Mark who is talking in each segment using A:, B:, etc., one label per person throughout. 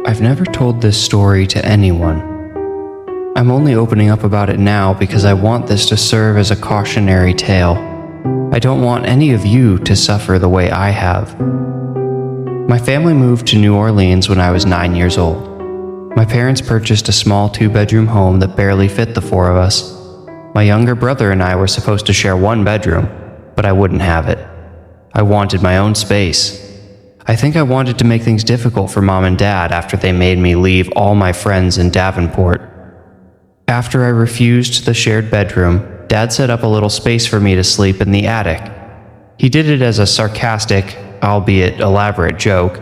A: I've never told this story to anyone. I'm only opening up about it now because I want this to serve as a cautionary tale. I don't want any of you to suffer the way I have. My family moved to New Orleans when I was 9 years old. My parents purchased a small 2-bedroom home that barely fit the 4 of us. My younger brother and I were supposed to share 1 bedroom, but I wouldn't have it. I wanted my own space. I think I wanted to make things difficult for Mom and Dad after they made me leave all my friends in Davenport. After I refused the shared bedroom, Dad set up a little space for me to sleep in the attic. He did it as a sarcastic, albeit elaborate joke,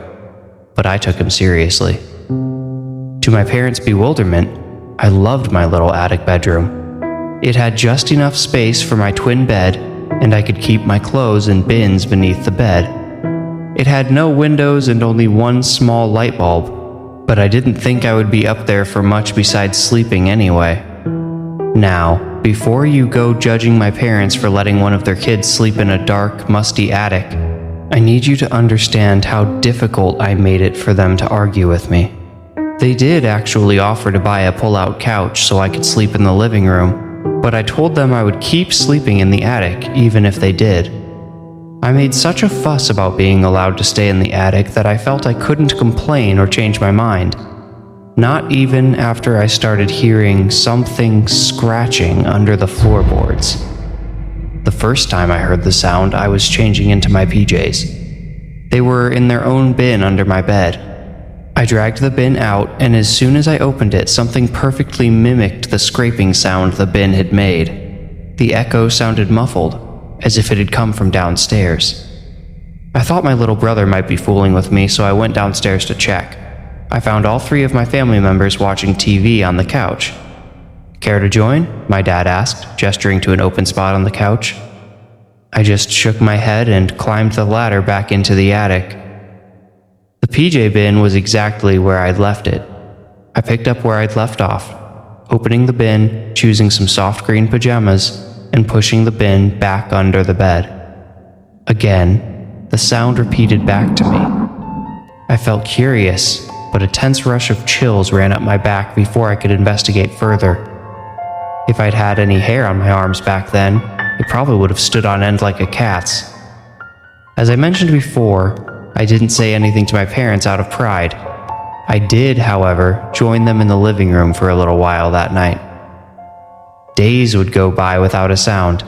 A: but I took him seriously. To my parents' bewilderment, I loved my little attic bedroom. It had just enough space for my twin bed, and I could keep my clothes in bins beneath the bed. It had no windows and only 1 small light bulb, but I didn't think I would be up there for much besides sleeping anyway. Now, before you go judging my parents for letting one of their kids sleep in a dark, musty attic, I need you to understand how difficult I made it for them to argue with me. They did actually offer to buy a pull-out couch so I could sleep in the living room, but I told them I would keep sleeping in the attic even if they did. I made such a fuss about being allowed to stay in the attic that I felt I couldn't complain or change my mind. Not even after I started hearing something scratching under the floorboards. The first time I heard the sound, I was changing into my PJs. They were in their own bin under my bed. I dragged the bin out, and as soon as I opened it, something perfectly mimicked the scraping sound the bin had made. The echo sounded muffled, as if it had come from downstairs. I thought my little brother might be fooling with me, so I went downstairs to check. I found all 3 of my family members watching TV on the couch. "Care to join?" my dad asked, gesturing to an open spot on the couch. I just shook my head and climbed the ladder back into the attic. The PJ bin was exactly where I'd left it. I picked up where I'd left off, opening the bin, choosing some soft green pajamas, and pushing the bin back under the bed. Again, the sound repeated back to me. I felt curious, but a tense rush of chills ran up my back before I could investigate further. If I'd had any hair on my arms back then, it probably would have stood on end like a cat's. As I mentioned before, I didn't say anything to my parents out of pride. I did, however, join them in the living room for a little while that night. Days would go by without a sound,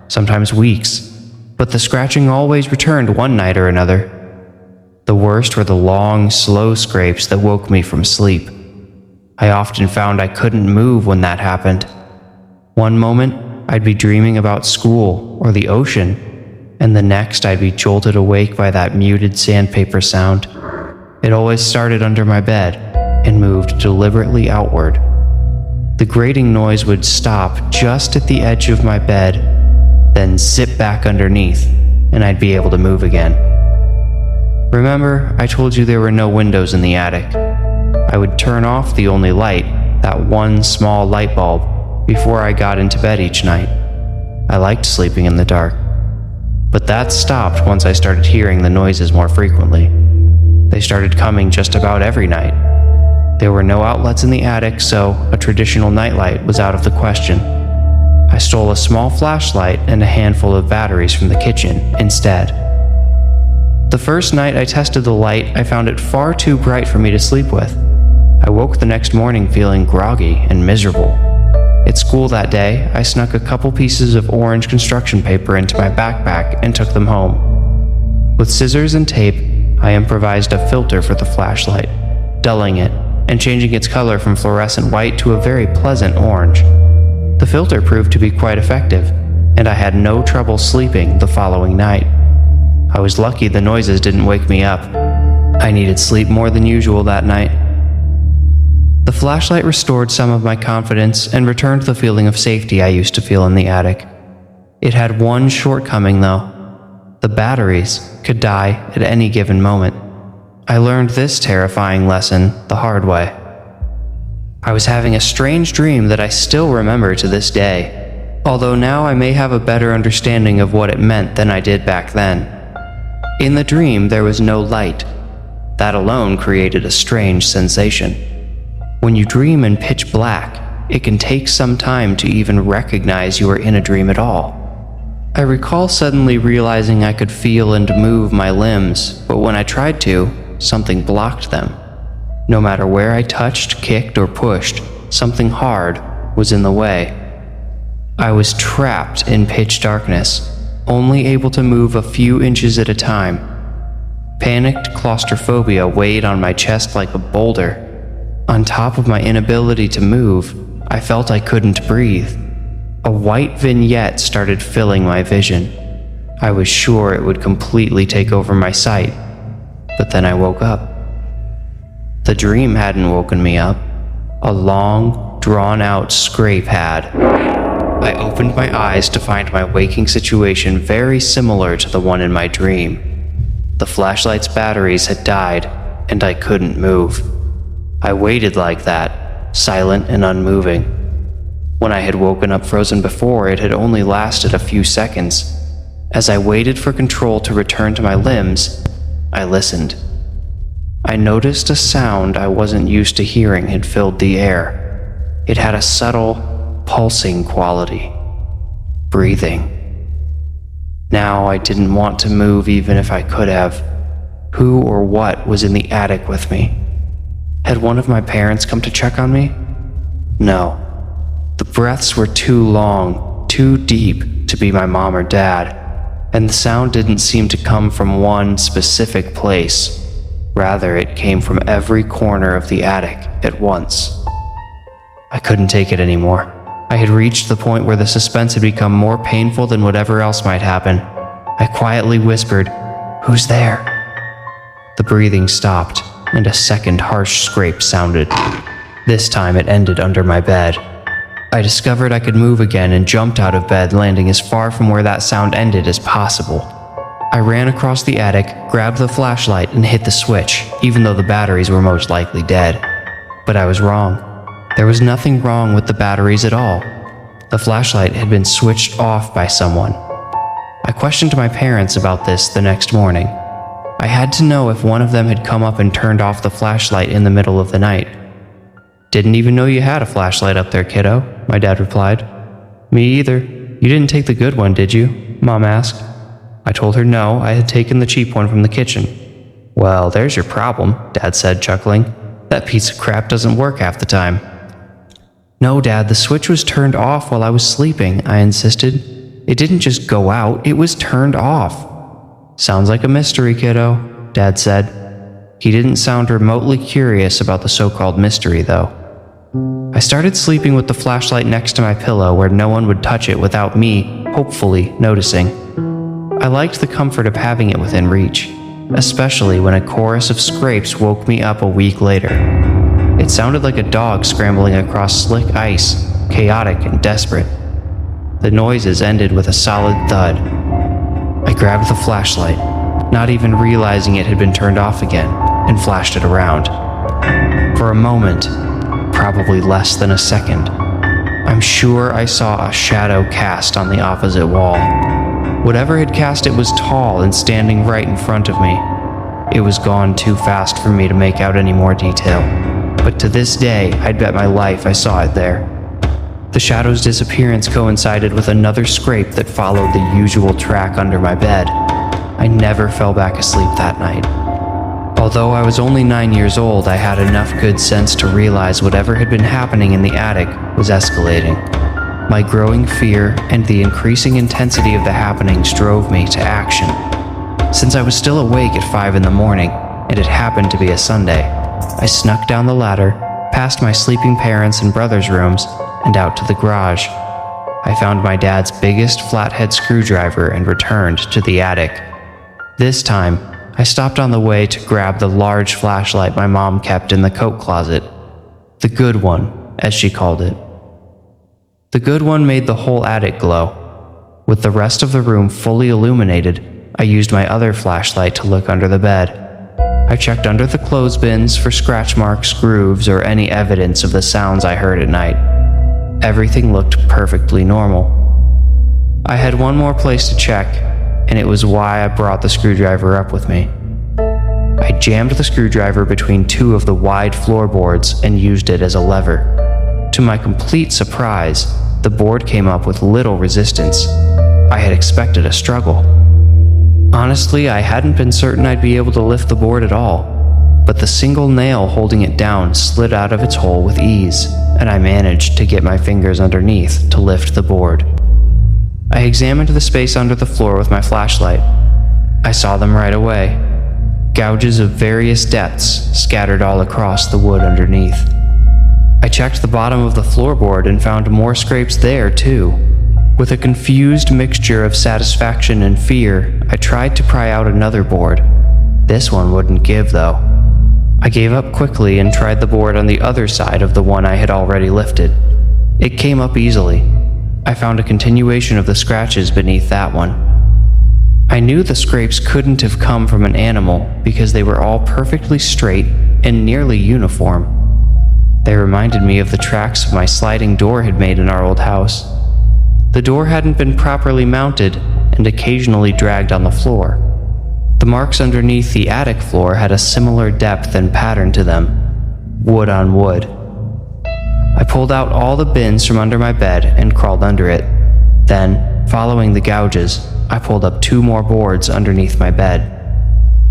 A: sometimes weeks, but the scratching always returned one night or another. The worst were the long, slow scrapes that woke me from sleep. I often found I couldn't move when that happened. One moment, I'd be dreaming about school or the ocean, and the next I'd be jolted awake by that muted sandpaper sound. It always started under my bed and moved deliberately outward. The grating noise would stop just at the edge of my bed, then zip back underneath, and I'd be able to move again. Remember, I told you there were no windows in the attic. I would turn off the only light, that 1 small light bulb, before I got into bed each night. I liked sleeping in the dark. But that stopped once I started hearing the noises more frequently. They started coming just about every night. There were no outlets in the attic, so a traditional nightlight was out of the question. I stole a small flashlight and a handful of batteries from the kitchen instead. The first night I tested the light, I found it far too bright for me to sleep with. I woke the next morning feeling groggy and miserable. At school that day, I snuck a couple pieces of orange construction paper into my backpack and took them home. With scissors and tape, I improvised a filter for the flashlight, dulling it and changing its color from fluorescent white to a very pleasant orange. The filter proved to be quite effective, and I had no trouble sleeping the following night. I was lucky the noises didn't wake me up. I needed sleep more than usual that night. The flashlight restored some of my confidence and returned the feeling of safety I used to feel in the attic. It had one shortcoming, though. The batteries could die at any given moment. I learned this terrifying lesson the hard way. I was having a strange dream that I still remember to this day, although now I may have a better understanding of what it meant than I did back then. In the dream, there was no light. That alone created a strange sensation. When you dream in pitch black, it can take some time to even recognize you are in a dream at all. I recall suddenly realizing I could feel and move my limbs, but when I tried to, something blocked them. No matter where I touched, kicked, or pushed, something hard was in the way. I was trapped in pitch darkness, only able to move a few inches at a time. Panicked claustrophobia weighed on my chest like a boulder. On top of my inability to move, I felt I couldn't breathe. A white vignette started filling my vision. I was sure it would completely take over my sight, but then I woke up. The dream hadn't woken me up. A long, drawn-out scrape had. I opened my eyes to find my waking situation very similar to the one in my dream. The flashlight's batteries had died, and I couldn't move. I waited like that, silent and unmoving. When I had woken up frozen before, it had only lasted a few seconds. As I waited for control to return to my limbs, I listened. I noticed a sound I wasn't used to hearing had filled the air. It had a subtle, pulsing quality. Breathing. Now I didn't want to move even if I could have. Who or what was in the attic with me? Had one of my parents come to check on me? No. The breaths were too long, too deep to be my mom or dad, and the sound didn't seem to come from one specific place. Rather, it came from every corner of the attic at once. I couldn't take it anymore. I had reached the point where the suspense had become more painful than whatever else might happen. I quietly whispered, "Who's there?" The breathing stopped, and a second harsh scrape sounded. This time it ended under my bed. I discovered I could move again and jumped out of bed, landing as far from where that sound ended as possible. I ran across the attic, grabbed the flashlight, and hit the switch, even though the batteries were most likely dead. But I was wrong. There was nothing wrong with the batteries at all. The flashlight had been switched off by someone. I questioned my parents about this the next morning. I had to know if one of them had come up and turned off the flashlight in the middle of the night. "Didn't even know you had a flashlight up there, kiddo," my dad replied. "Me either. You didn't take the good one, did you?" Mom asked. I told her no, I had taken the cheap one from the kitchen. "Well, there's your problem," Dad said, chuckling. "That piece of crap doesn't work half the time." "No, Dad, the switch was turned off while I was sleeping," I insisted. "It didn't just go out, it was turned off." "Sounds like a mystery, kiddo," Dad said. He didn't sound remotely curious about the so-called mystery, though. I started sleeping with the flashlight next to my pillow where no one would touch it without me, hopefully, noticing. I liked the comfort of having it within reach, especially when a chorus of scrapes woke me up a week later. It sounded like a dog scrambling across slick ice, chaotic and desperate. The noises ended with a solid thud. I grabbed the flashlight, not even realizing it had been turned off again, and flashed it around. For a moment, probably less than a second, I'm sure I saw a shadow cast on the opposite wall. Whatever had cast it was tall and standing right in front of me. It was gone too fast for me to make out any more detail, but to this day, I'd bet my life I saw it there. The shadow's disappearance coincided with another scrape that followed the usual track under my bed. I never fell back asleep that night. Although I was only 9 years old, I had enough good sense to realize whatever had been happening in the attic was escalating. My growing fear and the increasing intensity of the happenings drove me to action. Since I was still awake at 5 in the morning, and it happened to be a Sunday, I snuck down the ladder, past my sleeping parents' and brother's rooms, and out to the garage. I found my dad's biggest flathead screwdriver and returned to the attic. This time, I stopped on the way to grab the large flashlight my mom kept in the coat closet. The good one, as she called it. The good one made the whole attic glow. With the rest of the room fully illuminated, I used my other flashlight to look under the bed. I checked under the clothes bins for scratch marks, grooves, or any evidence of the sounds I heard at night. Everything looked perfectly normal. I had one more place to check, and it was why I brought the screwdriver up with me. I jammed the screwdriver between two of the wide floorboards and used it as a lever. To my complete surprise, the board came up with little resistance. I had expected a struggle. Honestly, I hadn't been certain I'd be able to lift the board at all, but the single nail holding it down slid out of its hole with ease, and I managed to get my fingers underneath to lift the board. I examined the space under the floor with my flashlight. I saw them right away. Gouges of various depths scattered all across the wood underneath. I checked the bottom of the floorboard and found more scrapes there too. With a confused mixture of satisfaction and fear, I tried to pry out another board. This one wouldn't give though. I gave up quickly and tried the board on the other side of the one I had already lifted. It came up easily. I found a continuation of the scratches beneath that one. I knew the scrapes couldn't have come from an animal because they were all perfectly straight and nearly uniform. They reminded me of the tracks my sliding door had made in our old house. The door hadn't been properly mounted and occasionally dragged on the floor. The marks underneath the attic floor had a similar depth and pattern to them, wood on wood. I pulled out all the bins from under my bed and crawled under it. Then, following the gouges, I pulled up two more boards underneath my bed.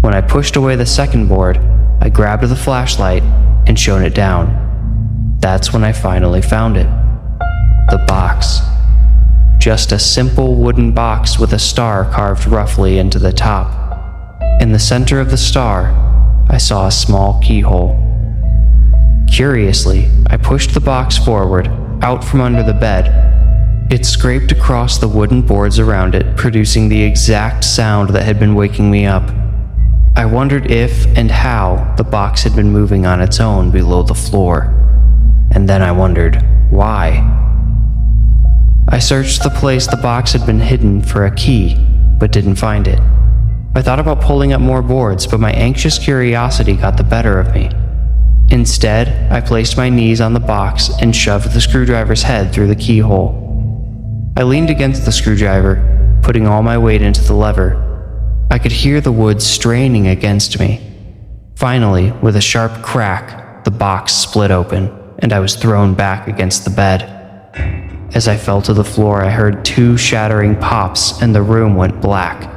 A: When I pushed away the second board, I grabbed the flashlight and shone it down. That's when I finally found it. The box. Just a simple wooden box with a star carved roughly into the top. In the center of the star, I saw a small keyhole. Curiously, I pushed the box forward, out from under the bed. It scraped across the wooden boards around it, producing the exact sound that had been waking me up. I wondered if and how the box had been moving on its own below the floor. And then I wondered why. I searched the place the box had been hidden for a key, but didn't find it. I thought about pulling up more boards, but my anxious curiosity got the better of me. Instead, I placed my knees on the box and shoved the screwdriver's head through the keyhole. I leaned against the screwdriver, putting all my weight into the lever. I could hear the wood straining against me. Finally, with a sharp crack, the box split open, and I was thrown back against the bed. As I fell to the floor, I heard two shattering pops and the room went black.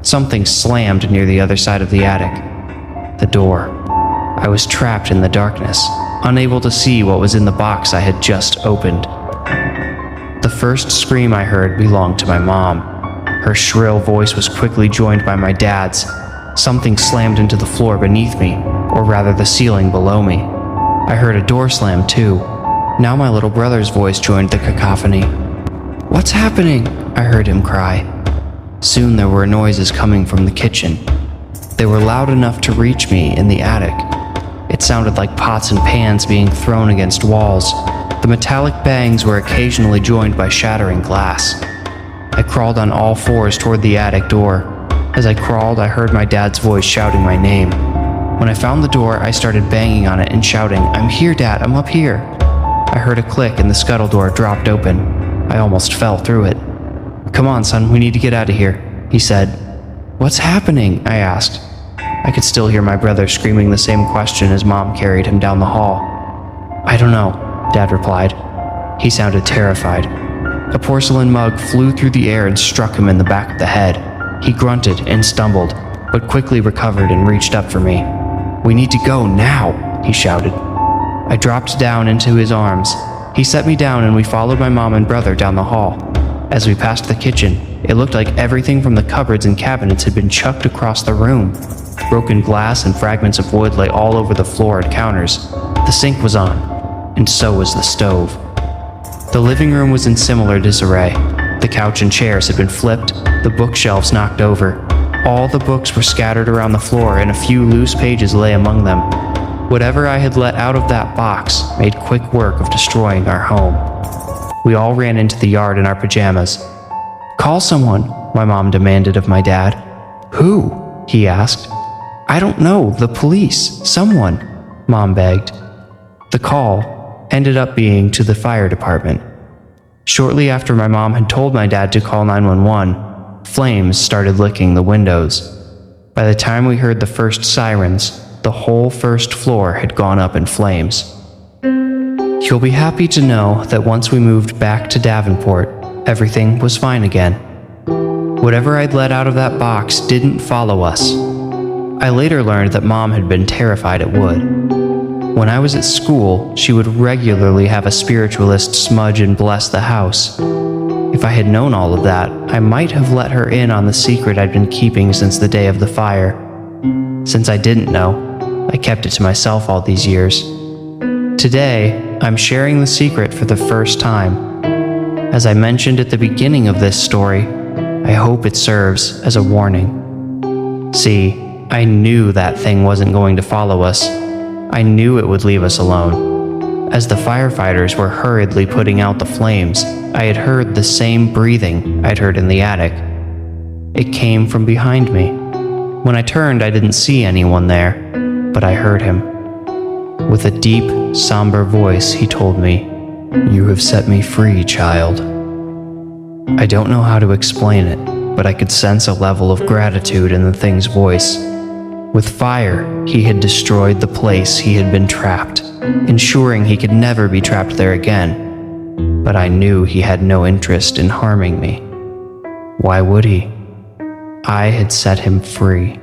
A: Something slammed near the other side of the attic. The door. I was trapped in the darkness, unable to see what was in the box I had just opened. The first scream I heard belonged to my mom. Her shrill voice was quickly joined by my dad's. Something slammed into the floor beneath me, or rather the ceiling below me. I heard a door slam too. Now my little brother's voice joined the cacophony. "What's happening?" I heard him cry. Soon there were noises coming from the kitchen. They were loud enough to reach me in the attic. It sounded like pots and pans being thrown against walls. The metallic bangs were occasionally joined by shattering glass. I crawled on all fours toward the attic door. As I crawled, I heard my dad's voice shouting my name. When I found the door, I started banging on it and shouting, "I'm here, Dad, I'm up here." I heard a click and the scuttle door dropped open. I almost fell through it. "Come on, son, we need to get out of here," he said. "What's happening?" I asked. I could still hear my brother screaming the same question as Mom carried him down the hall. "I don't know," Dad replied. He sounded terrified. A porcelain mug flew through the air and struck him in the back of the head. He grunted and stumbled, but quickly recovered and reached up for me. "We need to go now," he shouted. I dropped down into his arms. He set me down and we followed my mom and brother down the hall. As we passed the kitchen, it looked like everything from the cupboards and cabinets had been chucked across the room. Broken glass and fragments of wood lay all over the floor and counters. The sink was on, and so was the stove. The living room was in similar disarray. The couch and chairs had been flipped, the bookshelves knocked over. All the books were scattered around the floor and a few loose pages lay among them. Whatever I had let out of that box made quick work of destroying our home. We all ran into the yard in our pajamas. "Call someone," my mom demanded of my dad. "Who?" he asked. "I don't know, the police, someone," Mom begged. The call ended up being to the fire department. Shortly after my mom had told my dad to call 911, flames started licking the windows. By the time we heard the first sirens, the whole first floor had gone up in flames. You'll be happy to know that once we moved back to Davenport, everything was fine again. Whatever I'd let out of that box didn't follow us. I later learned that Mom had been terrified it would. When I was at school, she would regularly have a spiritualist smudge and bless the house. If I had known all of that, I might have let her in on the secret I'd been keeping since the day of the fire. Since I didn't know, I kept it to myself all these years. Today, I'm sharing the secret for the first time. As I mentioned at the beginning of this story, I hope it serves as a warning. See, I knew that thing wasn't going to follow us. I knew it would leave us alone. As the firefighters were hurriedly putting out the flames, I had heard the same breathing I'd heard in the attic. It came from behind me. When I turned, I didn't see anyone there, but I heard him. With a deep, somber voice, he told me, "You have set me free, child." I don't know how to explain it, but I could sense a level of gratitude in the thing's voice. With fire, he had destroyed the place he had been trapped, ensuring he could never be trapped there again. But I knew he had no interest in harming me. Why would he? I had set him free.